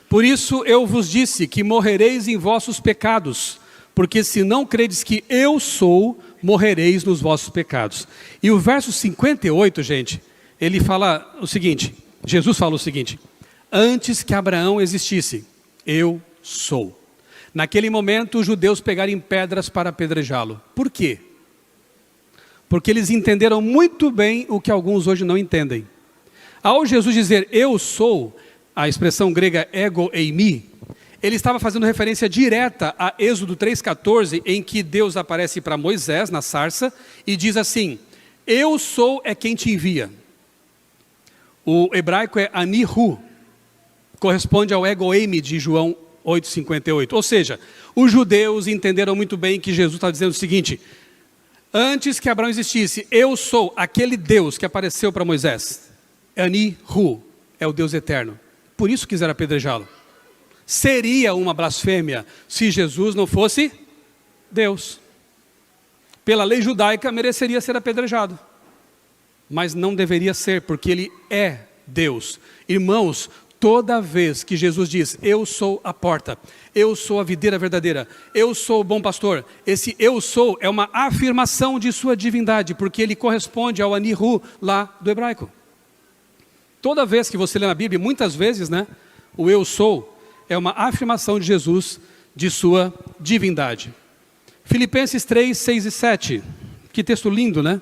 Por isso eu vos disse que morrereis em vossos pecados, porque se não credes que eu sou, morrereis nos vossos pecados. E o verso 58, gente, ele fala o seguinte, Jesus fala o seguinte: antes que Abraão existisse, eu sou. Naquele momento os judeus pegaram pedras para apedrejá-lo. Por quê? Porque eles entenderam muito bem o que alguns hoje não entendem. Ao Jesus dizer eu sou, a expressão grega ego eimi, ele estava fazendo referência direta a Êxodo 3,14, em que Deus aparece para Moisés na sarça e diz assim: eu sou é quem te envia. O hebraico é anihu, corresponde ao ego eimi de João 8,58. Ou seja, os judeus entenderam muito bem que Jesus está dizendo o seguinte: antes que Abraão existisse, eu sou aquele Deus que apareceu para Moisés. Anihu é o Deus eterno. Por isso quiseram apedrejá-lo. Seria uma blasfêmia se Jesus não fosse Deus. Pela lei judaica mereceria ser apedrejado. Mas não deveria ser, porque ele é Deus. Irmãos, toda vez que Jesus diz eu sou a porta, eu sou a videira verdadeira, eu sou o bom pastor, esse eu sou é uma afirmação de sua divindade, porque ele corresponde ao anihu lá do hebraico. Toda vez que você lê na Bíblia, muitas vezes, né, o eu sou é uma afirmação de Jesus, de sua divindade. Filipenses 3, 6 e 7, que texto lindo, né?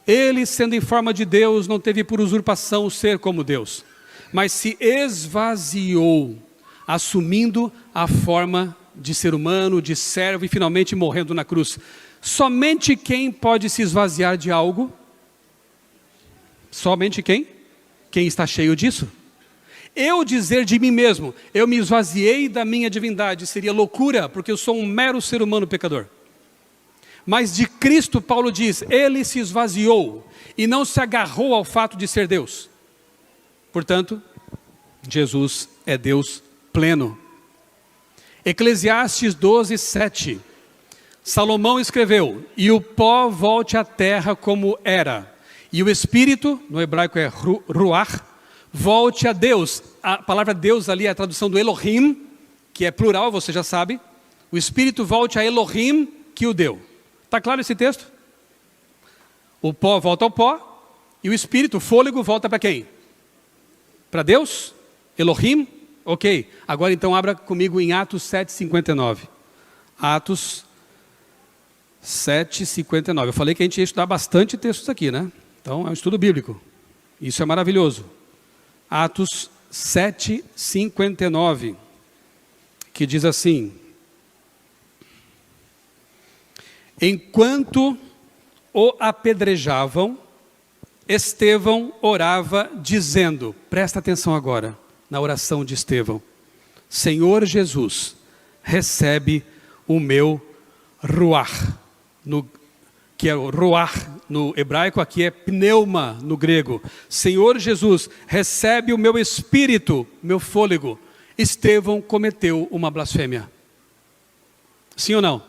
Ele, sendo em forma de Deus, não teve por usurpação ser como Deus, mas se esvaziou, assumindo a forma de ser humano, de servo e finalmente morrendo na cruz. Somente quem pode se esvaziar de algo? Somente quem? Quem está cheio disso? Eu dizer de mim mesmo, eu me esvaziei da minha divindade, seria loucura, porque eu sou um mero ser humano pecador. Mas de Cristo, Paulo diz, ele se esvaziou e não se agarrou ao fato de ser Deus. Portanto, Jesus é Deus pleno. Eclesiastes 12, 7. Salomão escreveu: e o pó volte à terra como era, e o espírito, no hebraico é ruach, volte a Deus. A palavra Deus ali é a tradução do Elohim, que é plural, você já sabe. O espírito volte a Elohim que o deu. Está claro esse texto? O pó volta ao pó, e o espírito, o fôlego, volta para quem? Para Deus? Elohim? Ok. Agora então abra comigo em Atos 7,59. Atos 7,59. Eu falei que a gente ia estudar bastante textos aqui, né? Então é um estudo bíblico. Isso é maravilhoso. Atos 7,59. Que diz assim: enquanto o apedrejavam, Estevão orava dizendo, presta atenção agora na oração de Estevão: Senhor Jesus, recebe o meu ruach, que é o ruach no hebraico, aqui é pneuma no grego. Senhor Jesus, recebe o meu espírito, meu fôlego. Estevão cometeu uma blasfêmia. Sim ou não?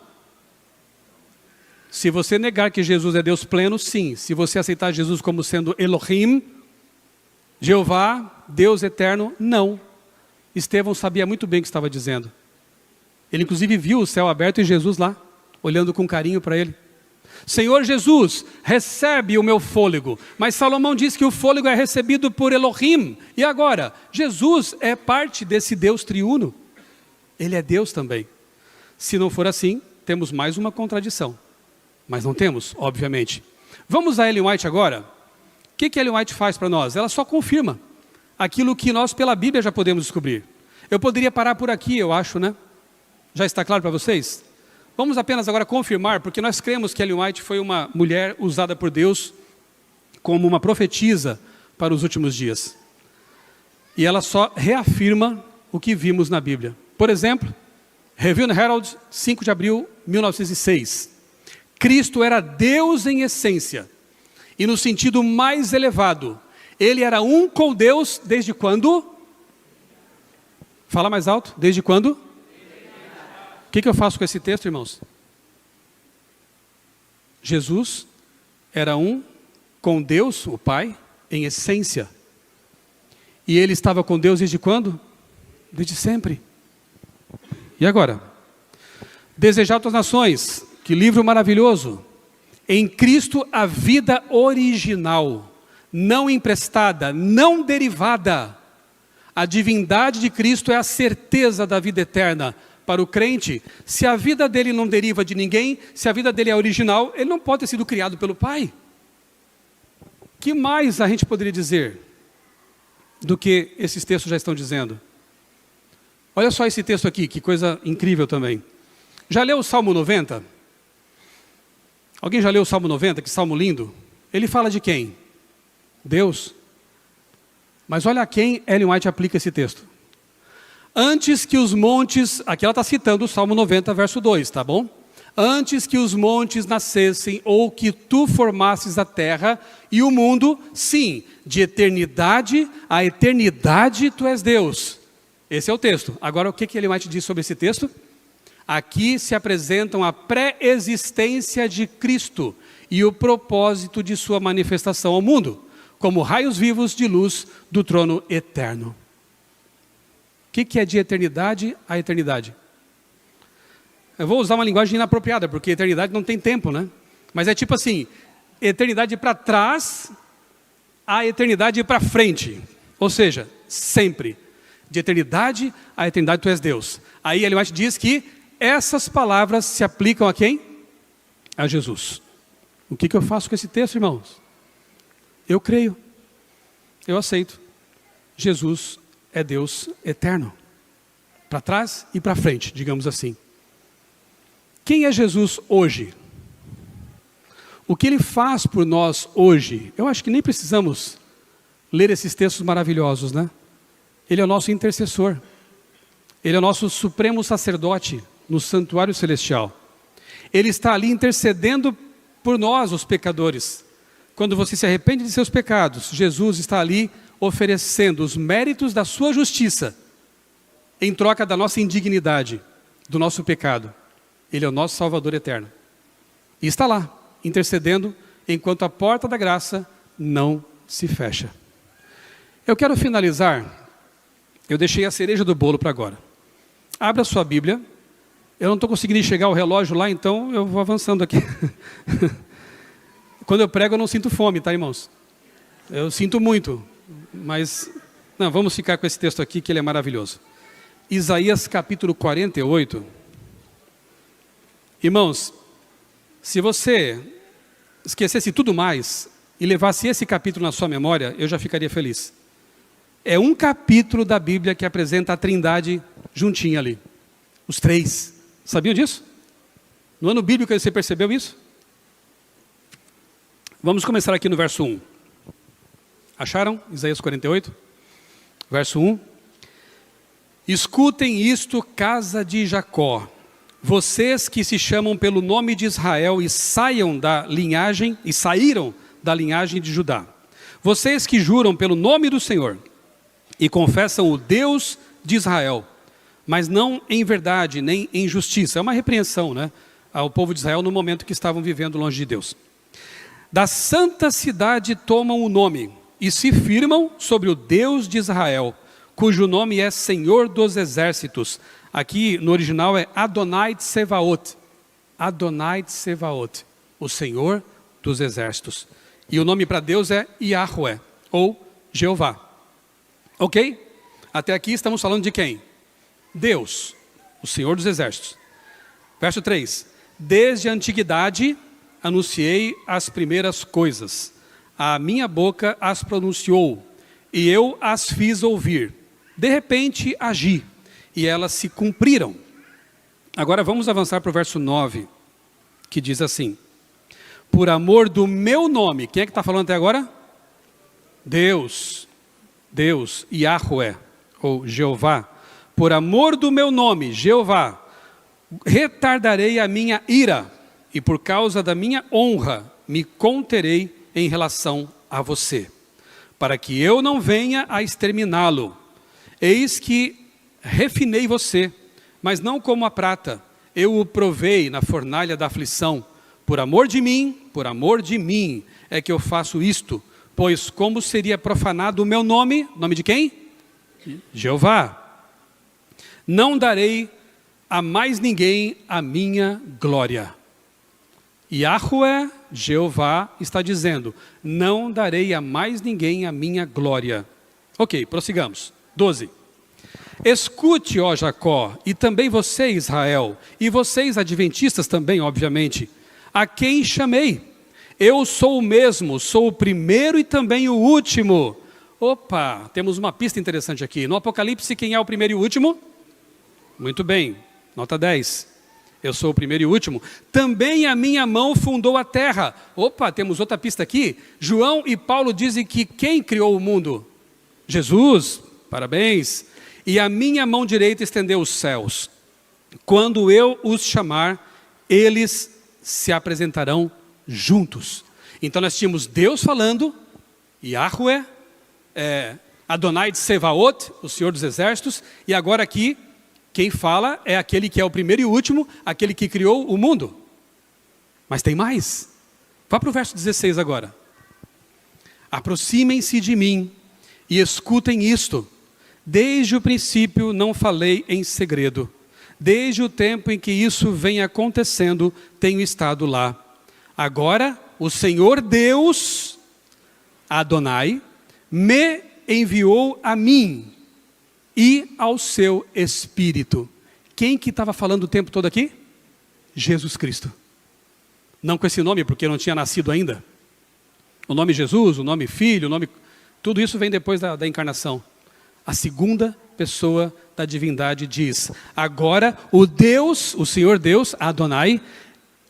Se você negar que Jesus é Deus pleno, sim. Se você aceitar Jesus como sendo Elohim, Jeová, Deus eterno, não. Estevão sabia muito bem o que estava dizendo. Ele inclusive viu o céu aberto e Jesus lá, olhando com carinho para ele. Senhor Jesus, recebe o meu fôlego. Mas Salomão diz que o fôlego é recebido por Elohim. E agora, Jesus é parte desse Deus triuno. Ele é Deus também. Se não for assim, temos mais uma contradição. Mas não temos, obviamente. Vamos a Ellen White agora. O que Ellen White faz para nós? Ela só confirma aquilo que nós pela Bíblia já podemos descobrir. Eu poderia parar por aqui, eu acho, né? Já está claro para vocês? Vamos apenas agora confirmar, porque nós cremos que Ellen White foi uma mulher usada por Deus como uma profetisa para os últimos dias. E ela só reafirma o que vimos na Bíblia. Por exemplo, Review and Herald, 5 de abril de 1906. Cristo era Deus em essência, e no sentido mais elevado. Ele era um com Deus desde quando? Fala mais alto, desde quando? O que eu faço com esse texto, irmãos? Jesus era um com Deus, o Pai, em essência. E ele estava com Deus desde quando? Desde sempre. E agora? Desejar outras nações, que livro maravilhoso. Em Cristo a vida original, não emprestada, não derivada. A divindade de Cristo é a certeza da vida eterna. Para o crente, se a vida dele não deriva de ninguém, se a vida dele é original, ele não pode ter sido criado pelo Pai. Que mais a gente poderia dizer do que esses textos já estão dizendo? Olha só esse texto aqui, que coisa incrível também. Já leu o Salmo 90? Alguém já leu o Salmo 90? Que salmo lindo. Ele fala de quem? Deus. Mas olha a quem Ellen White aplica esse texto. Antes que os montes, aqui ela está citando o Salmo 90, verso 2, tá bom? Antes que os montes nascessem, ou que tu formasses a terra e o mundo, sim, de eternidade a eternidade tu és Deus. Esse é o texto. Agora o que Ellen White diz sobre esse texto? Aqui se apresentam a pré-existência de Cristo e o propósito de sua manifestação ao mundo, como raios vivos de luz do trono eterno. O que é de eternidade a eternidade? Eu vou usar uma linguagem inapropriada, porque eternidade não tem tempo, né? Mas é tipo assim, eternidade para trás, a eternidade para frente. Ou seja, sempre. De eternidade a eternidade tu és Deus. Aí Ellen White diz que essas palavras se aplicam a quem? A Jesus. O que eu faço com esse texto, irmãos? Eu creio. Eu aceito. Jesus é Deus eterno, para trás e para frente, digamos assim. Quem é Jesus hoje? O que Ele faz por nós hoje? Eu acho que nem precisamos ler esses textos maravilhosos, né? Ele é o nosso intercessor. Ele é o nosso supremo sacerdote no santuário celestial. Ele está ali intercedendo por nós, os pecadores. Quando você se arrepende de seus pecados, Jesus está ali oferecendo os méritos da sua justiça em troca da nossa indignidade, do nosso pecado. Ele é o nosso Salvador eterno. E está lá, intercedendo, enquanto a porta da graça não se fecha. Eu quero finalizar, eu deixei a cereja do bolo para agora. Abra a sua Bíblia. Eu não estou conseguindo enxergar o relógio lá, então eu vou avançando aqui. Quando eu prego eu não sinto fome, tá, irmãos? Eu sinto muito. Mas, não, vamos ficar com esse texto aqui, que ele é maravilhoso. Isaías capítulo 48. Irmãos, se você esquecesse tudo mais e levasse esse capítulo na sua memória, eu já ficaria feliz. É um capítulo da Bíblia que apresenta a Trindade juntinha ali. Os três. Sabiam disso? No ano bíblico você percebeu isso? Vamos começar aqui no verso 1. Acharam? Isaías 48, verso 1. Escutem isto, casa de Jacó, vocês que se chamam pelo nome de Israel e saíram da linhagem de Judá. Vocês que juram pelo nome do Senhor e confessam o Deus de Israel, mas não em verdade, nem em justiça. É uma repreensão, né, ao povo de Israel no momento que estavam vivendo longe de Deus. Da santa cidade tomam o nome e se firmam sobre o Deus de Israel, cujo nome é Senhor dos Exércitos. Aqui no original é Adonai Tsevaot. Adonai Tsevaot, o Senhor dos Exércitos. E o nome para Deus é Yahweh, ou Jeová. Ok? Até aqui estamos falando de quem? Deus, o Senhor dos Exércitos. Verso 3. Desde a antiguidade anunciei as primeiras coisas. A minha boca as pronunciou, e eu as fiz ouvir. De repente agi, e elas se cumpriram. Agora vamos avançar para o verso 9, que diz assim: por amor do meu nome, quem é que está falando até agora? Deus, Yahweh, ou Jeová. Por amor do meu nome, Jeová, retardarei a minha ira, e por causa da minha honra, me conterei em relação a você, para que eu não venha a exterminá-lo. Eis que refinei você, mas não como a prata, eu o provei na fornalha da aflição. Por amor de mim, é que eu faço isto, pois como seria profanado o meu nome? Nome de quem? Jeová. Não darei a mais ninguém a minha glória. Yahweh, Jeová, está dizendo, não darei a mais ninguém a minha glória. Ok, prossigamos. 12. Escute, ó Jacó, e também você, Israel, e vocês adventistas também, obviamente, a quem chamei. Eu sou o mesmo, sou o primeiro e também o último. Opa, temos uma pista interessante aqui. No Apocalipse, quem é o primeiro e o último? Muito bem, nota 10. Eu sou o primeiro e o último. Também a minha mão fundou a terra. Opa, temos outra pista aqui. João e Paulo dizem que quem criou o mundo? Jesus, parabéns. E a minha mão direita estendeu os céus. Quando eu os chamar, eles se apresentarão juntos. Então nós tínhamos Deus falando, Yahweh, Adonai Tsevaot, o Senhor dos Exércitos, e agora aqui, quem fala é aquele que é o primeiro e o último, aquele que criou o mundo. Mas tem mais. Vá para o verso 16 agora. Aproximem-se de mim e escutem isto. Desde o princípio não falei em segredo. Desde o tempo em que isso vem acontecendo, tenho estado lá. Agora, o Senhor Deus, Adonai, me enviou a mim e ao seu Espírito. Quem que estava falando o tempo todo aqui? Jesus Cristo. Não com esse nome, porque não tinha nascido ainda. O nome Jesus, o nome Filho, o nome... tudo isso vem depois da encarnação. A segunda pessoa da divindade diz, agora o Deus, o Senhor Deus, Adonai,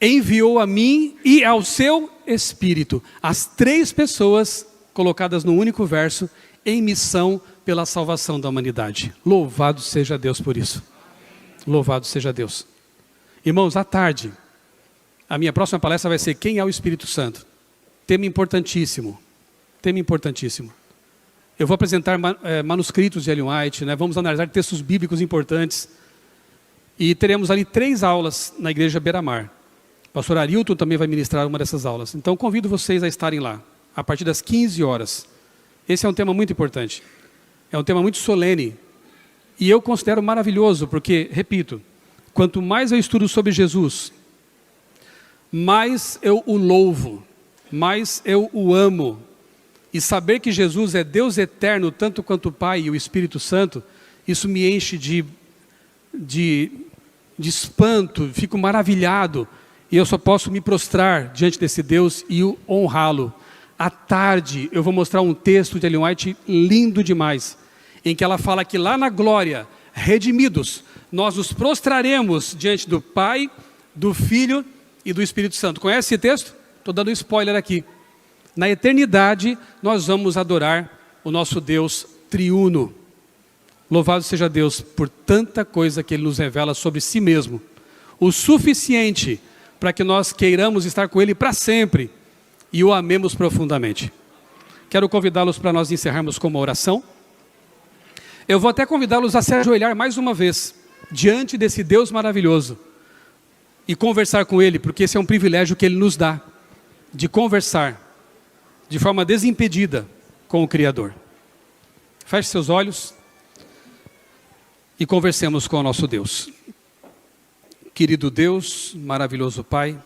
enviou a mim e ao seu Espírito. As três pessoas colocadas no único verso, em missão pela salvação da humanidade. Louvado seja Deus por isso. Louvado seja Deus. Irmãos, à tarde, a minha próxima palestra vai ser quem é o Espírito Santo. Tema importantíssimo. Tema importantíssimo. Eu vou apresentar manuscritos de Ellen White, né? Vamos analisar textos bíblicos importantes. E teremos ali 3 aulas na igreja Beira-Mar. O pastor Arilton também vai ministrar uma dessas aulas. Então convido vocês a estarem lá, a partir das 15 horas. Esse é um tema muito importante. É um tema muito solene. E eu considero maravilhoso, porque, repito, quanto mais eu estudo sobre Jesus, mais eu o louvo, mais eu o amo. E saber que Jesus é Deus eterno, tanto quanto o Pai e o Espírito Santo, isso me enche de espanto, fico maravilhado. E eu só posso me prostrar diante desse Deus e o honrá-lo. À tarde, eu vou mostrar um texto de Ellen White lindo demais, em que ela fala que lá na glória, redimidos, nós nos prostraremos diante do Pai, do Filho e do Espírito Santo. Conhece esse texto? Estou dando um spoiler aqui. Na eternidade, nós vamos adorar o nosso Deus triuno. Louvado seja Deus por tanta coisa que Ele nos revela sobre si mesmo. O suficiente para que nós queiramos estar com Ele para sempre e o amemos profundamente. Quero convidá-los para nós encerrarmos com uma oração. Eu vou até convidá-los a se ajoelhar mais uma vez, diante desse Deus maravilhoso, e conversar com Ele, porque esse é um privilégio que Ele nos dá, de conversar de forma desimpedida com o Criador. Feche seus olhos. e conversemos com o nosso Deus. Querido Deus, maravilhoso Pai,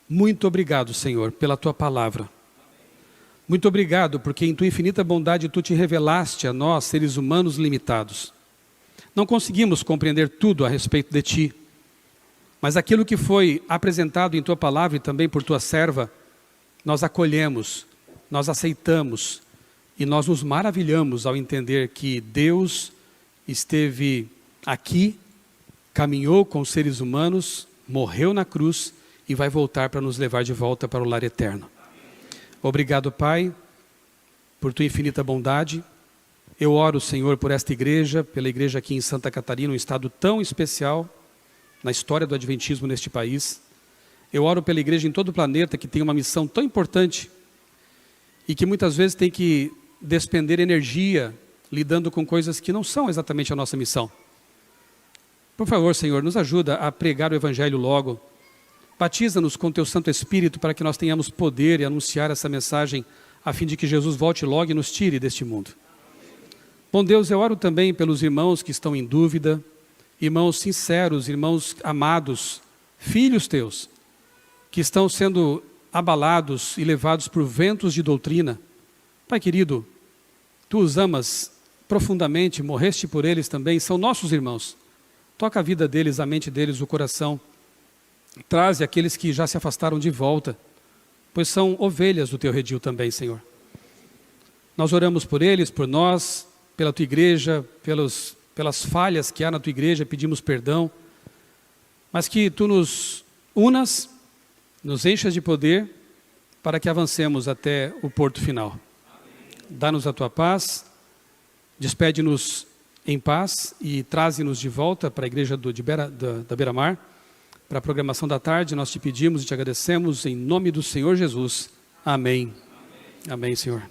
muito obrigado, Senhor, pela Tua palavra. Muito obrigado porque em Tua infinita bondade Tu te revelaste a nós, seres humanos limitados. Não conseguimos compreender tudo a respeito de Ti, mas aquilo que foi apresentado em Tua palavra e também por Tua serva, nós acolhemos, nós aceitamos e nós nos maravilhamos ao entender que Deus esteve aqui, caminhou com os seres humanos, morreu na cruz e vai voltar para nos levar de volta para o lar eterno. Obrigado, Pai, por Tua infinita bondade. Eu oro, Senhor, por esta igreja, pela igreja aqui em Santa Catarina, um estado tão especial na história do adventismo neste país. Eu oro pela igreja em todo o planeta que tem uma missão tão importante e que muitas vezes tem que despender energia lidando com coisas que não são exatamente a nossa missão. Por favor, Senhor, nos ajuda a pregar o Evangelho logo. Batiza-nos com Teu Santo Espírito para que nós tenhamos poder e anunciar essa mensagem a fim de que Jesus volte logo e nos tire deste mundo. Bom Deus, eu oro também pelos irmãos que estão em dúvida, irmãos sinceros, irmãos amados, filhos Teus, que estão sendo abalados e levados por ventos de doutrina. Pai querido, Tu os amas profundamente, morreste por eles também, são nossos irmãos. Toca a vida deles, a mente deles, o coração. Traze aqueles que já se afastaram de volta, pois são ovelhas do Teu redil também, Senhor. Nós oramos por eles, por nós, pela Tua igreja, pelas falhas que há na Tua igreja, pedimos perdão, mas que Tu nos unas, nos enchas de poder, para que avancemos até o porto final. Dá-nos a Tua paz, despede-nos em paz e traze-nos de volta para a igreja da Beira-Mar, para a programação da tarde. Nós Te pedimos e Te agradecemos em nome do Senhor Jesus. Amém. Amém, Senhor.